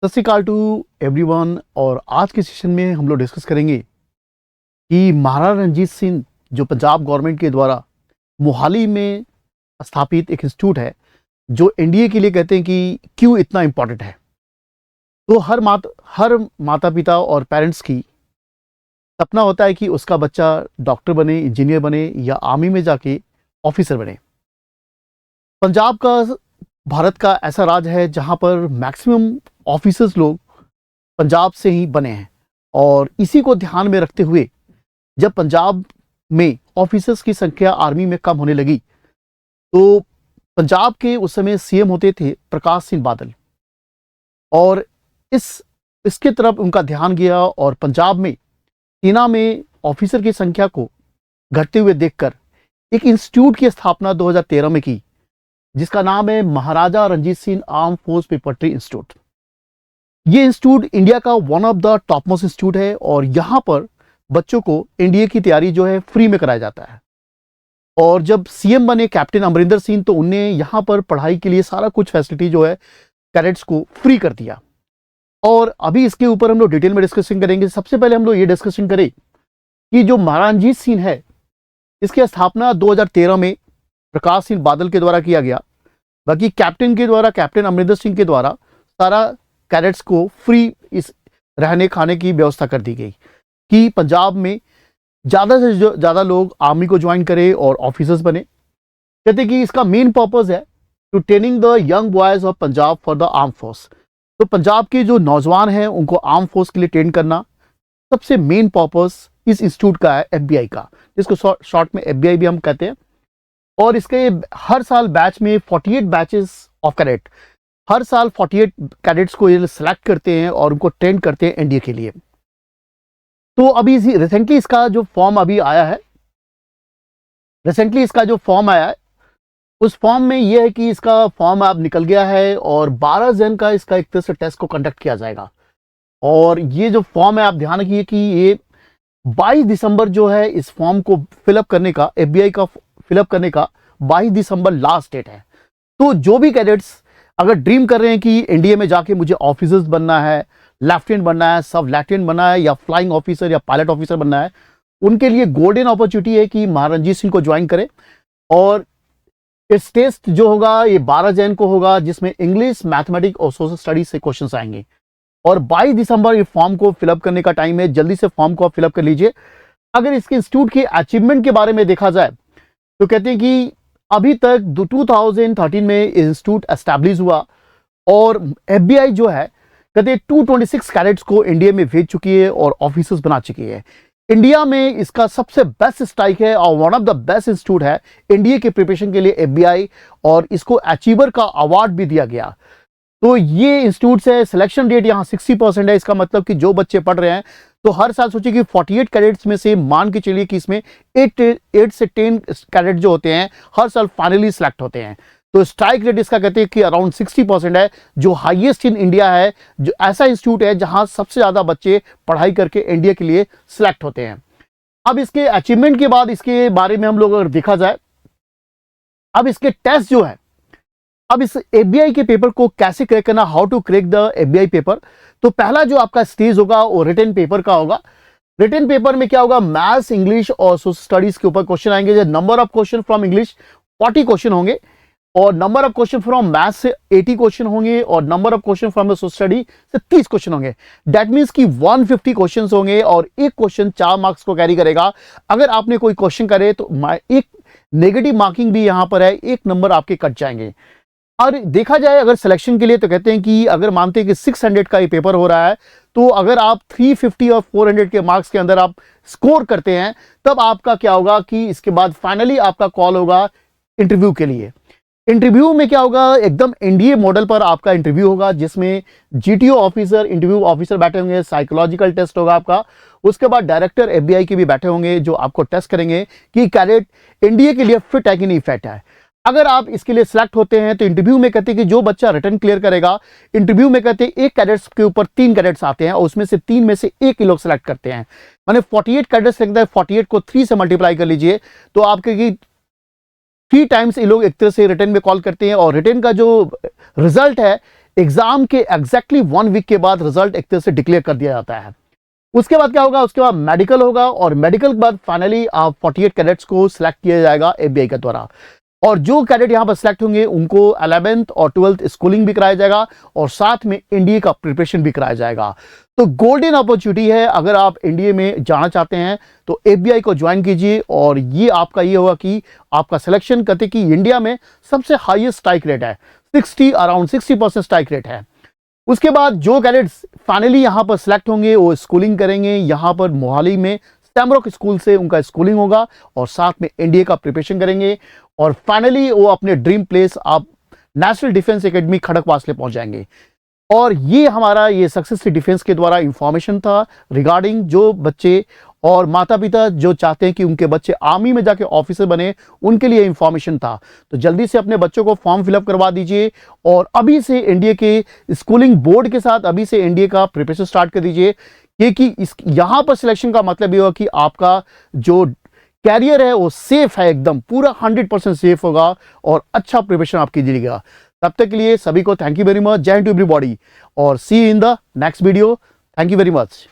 सत श्री अकाल to everyone. और आज के सेशन में हम लोग डिस्कस करेंगे कि महाराजा रणजीत सिंह जो पंजाब गवर्नमेंट के द्वारा मोहाली में स्थापित एक इंस्टीट्यूट है जो एनडीए के लिए कहते हैं कि क्यों इतना इम्पोर्टेंट है। तो हर माता पिता और पेरेंट्स की सपना होता है कि उसका बच्चा डॉक्टर बने, इंजीनियर बने या आर्मी में जाके ऑफिसर बने। पंजाब का भारत का ऐसा राज्य है जहां पर मैक्सिमम ऑफिसर्स लोग पंजाब से ही बने हैं। और इसी को ध्यान में रखते हुए जब पंजाब में ऑफिसर्स की संख्या आर्मी में कम होने लगी तो पंजाब के उस समय सीएम होते थे प्रकाश सिंह बादल, और इसके तरफ उनका ध्यान गया और पंजाब में सेना में ऑफिसर की संख्या को घटते हुए देखकर एक इंस्टीट्यूट की स्थापना 2013 में की जिसका नाम है Maharaja Ranjit Singh arm force preparatory institute. ये इंस्टीट्यूट इंडिया का one of the top most institute है और यहाँ पर बच्चों को एनडीए की तैयारी जो है फ्री में कराया जाता है। और जब सीएम बने कैप्टन अमरिंदर सिंह तो उनने यहाँ पर पढ़ाई के लिए सारा कुछ फैसिलिटी जो है कैडेट्स को फ्री कर दिया। और अभी इसके ऊपर हम लोग डिटेल में डिस्कशन करेंगे। सबसे पहले हम लोग ये डिस्कशन करें कि जो महाराजा रणजीत सिंह है इसकी स्थापना 2013 में प्रकाश सिंह बादल के द्वारा किया गया। बाकी कैप्टन अमरिंदर सिंह के द्वारा सारा कैडेट्स को फ्री इस रहने खाने की व्यवस्था कर दी गई कि पंजाब में ज़्यादा से ज़्यादा लोग आर्मी को ज्वाइन करें और ऑफिसर्स बने। कहते कि इसका मेन पर्पस है to training the young boys of Punjab for the arm force. तो पंजाब के जो नौजवान हैं उनको आर्म फोर्स के लिए ट्रेन करना सबसे मेन पर्पस इस इंस्टीट्यूट का है, एफबीआई का, जिसको शॉर्ट में एफबीआई भी हम कहते हैं। और इसके हर साल बैच में 48 बैचेस ऑफ कैडेट, हर साल 48 कैडेट्स को ये सिलेक्ट करते हैं और उनको ट्रेन करते हैं एनडीए के लिए। तो अभी रिसेंटली इसका जो फॉर्म आया है उस फॉर्म में ये है कि इसका फॉर्म अब निकल गया है और 12 जन का इसका एक तरह से टेस्ट को कंडक्ट किया जाएगा। और ये जो फॉर्म है आप ध्यान रखिए कि ये 22 दिसंबर जो है इस फॉर्म को फिलअप करने का, एफबीआई का फिलअप करने का 22 दिसंबर लास्ट डेट है। तो जो भी कैडेट्स अगर ड्रीम कर रहे हैं कि एनडीए में जाके मुझे ऑफिसर्स बनना है, लेफ्टिनेंट बनना है, सब लेफ्टिनेंट बनना है या फ्लाइंग ऑफिसर या पायलट ऑफिसर बनना है, उनके लिए गोल्डन अपॉर्चुनिटी है कि महाराजा रणजीत सिंह को ज्वाइन करें। और इस टेस्ट जो होगा ये 12 जैन को होगा जिसमें इंग्लिश, मैथमेटिक्स और सोशल स्टडीज से क्वेश्चंस आएंगे। और 22 दिसंबर ये फॉर्म को फिलअप करने का टाइम है, जल्दी से फॉर्म को आप फिलअप कर लीजिए। अगर इसके इंस्टीट्यूट की अचीवमेंट के बारे में देखा जाए तो कहते हैं कि अभी तक 2013 में इंस्टीट्यूट एस्टैब्लिश हुआ और एफबीआई जो है कहते हैं 226 कैडेट्स को इंडिया में भेज चुकी है और ऑफिसर्स बना चुकी है। इंडिया में इसका सबसे बेस्ट स्ट्राइक है और one of the best institute है इंडिया के प्रिपरेशन के लिए एफबीआई, और इसको अचीवर का अवार्ड भी दिया गया। तो ये इंस्टीट्यूट से सिलेक्शन रेट यहाँ 60% है। इसका मतलब कि जो बच्चे पढ़ रहे हैं तो हर साल सोचिए कि 48 कैडेट्स में से मान के चलिए कि इसमें 8 से 10 कैडेट जो होते हैं हर साल फाइनली सिलेक्ट होते हैं। तो स्ट्राइक रेट इसका कहते हैं कि अराउंड 60% है, जो हाईएस्ट इन इंडिया है, जो ऐसा इंस्टीट्यूट है जहां सबसे ज्यादा बच्चे पढ़ाई करके इंडिया के लिए सिलेक्ट होते हैं। अब इसके अचीवमेंट के बाद इसके बारे में हम लोग अगर देखा जाए, अब इसके टेस्ट जो है, अब इस एफबीआई के पेपर को कैसे क्रैक करना, how to crack the FBI paper. तो पहला जो आपका स्टेज होगा वो रिटन पेपर का होगा। रिटन पेपर में क्या होगा, मैथ्स, इंग्लिश और सोशल स्टडीज के ऊपर क्वेश्चन आएंगे। Number of question from English 40 question होंगे और number of question from maths से 80 क्वेश्चन होंगे और number of question from the social study से 30 क्वेश्चन होंगे। दैट मीन्स कि 150 क्वेश्चन होंगे और एक क्वेश्चन 4 मार्क्स को कैरी करेगा। अगर आपने कोई क्वेश्चन करे तो एक नेगेटिव मार्किंग भी यहां पर है, एक नंबर आपके कट जाएंगे। और देखा जाए अगर सिलेक्शन के लिए तो कहते हैं कि अगर मानते हैं कि 600 का ये पेपर हो रहा है तो अगर आप 350 और 400 के मार्क्स के अंदर आप स्कोर करते हैं तब आपका क्या होगा कि इसके बाद फाइनली आपका कॉल होगा इंटरव्यू के लिए। इंटरव्यू में क्या होगा, एकदम एनडीए मॉडल पर आपका इंटरव्यू होगा जिसमें जीटीओ ऑफिसर, इंटरव्यू ऑफिसर बैठे होंगे, साइकोलॉजिकल टेस्ट होगा आपका, उसके बाद डायरेक्टर एफबीआई के भी बैठे होंगे जो आपको टेस्ट करेंगे कि कैडेट एनडीए के लिए फिट है कि नहीं फिट है। अगर आप इसके लिए सिलेक्ट होते हैं तो इंटरव्यू में कहते हैं कि जो बच्चा रिटर्न क्लियर करेगा, इंटरव्यू में कहते हैं एक कैडेट्स के ऊपर 3 कैडेट्स आते हैं और उसमें से 3 में से एक ही लोग सिलेक्ट करते हैं। माने 48 कैडेट्स लगता है, 48 को 3 से मल्टीप्लाई कर लीजिए तो आपके 3 टाइम्स ये लोग एक तरह से रिटर्न में कॉल करते हैं और रिटर्न का जो रिजल्ट है एग्जाम के एग्जैक्टली 1 वीक के बाद रिजल्ट एक तरह से डिक्लेयर कर दिया जाता है। उसके बाद क्या होगा, उसके बाद मेडिकल होगा और मेडिकल के बाद फाइनली आप 48 कैडेट्स को सिलेक्ट किया जाएगा एफबीआई के द्वारा। और जो कैडेट यहां पर सिलेक्ट होंगे उनको 11th और 12th स्कूलिंग भी कराया जाएगा और साथ में एनडीए का प्रिपरेशन भी कराया जाएगा। तो गोल्डन अपॉर्चुनिटी है, अगर आप एनडीए में जाना चाहते हैं तो एफबीआई को ज्वाइन कीजिए और ये आपका ये होगा कि आपका सिलेक्शन करते कि इंडिया में सबसे हाईएस्ट स्ट्राइक रेट है, अराउंड 60% स्ट्राइक रेट है। उसके बाद जो कैडेट्स फाइनली यहां पर सिलेक्ट होंगे वो स्कूलिंग करेंगे यहां पर मोहाली में स्टैमरॉक स्कूल से उनका स्कूलिंग होगा और साथ में एनडीए का प्रिपरेशन करेंगे और फाइनली वो अपने ड्रीम प्लेस आप नेशनल डिफेंस एकेडमी खड़गवासले पहुंच जाएंगे। और ये हमारा ये सक्सेस डिफेंस के द्वारा इंफॉर्मेशन था रिगार्डिंग जो बच्चे और माता पिता जो चाहते हैं कि उनके बच्चे आर्मी में जाके ऑफिसर बने, उनके लिए इंफॉर्मेशन था। तो जल्दी से अपने बच्चों को फॉर्म फिलअप करवा दीजिए और अभी से एनडीए के स्कूलिंग बोर्ड के साथ अभी से एनडीए का प्रिपरेशन स्टार्ट कर दीजिए, क्योंकि इस यहाँ पर सिलेक्शन का मतलब ये होगा कि आपका जो कैरियर है वो सेफ है, एकदम पूरा 100% सेफ होगा और अच्छा प्रिपरेशन आप कीजिएगा। तब तक के लिए सभी को थैंक यू वेरी मच, जय हिंद टू एवरीबॉडी और see you in the next video. Thank you very much.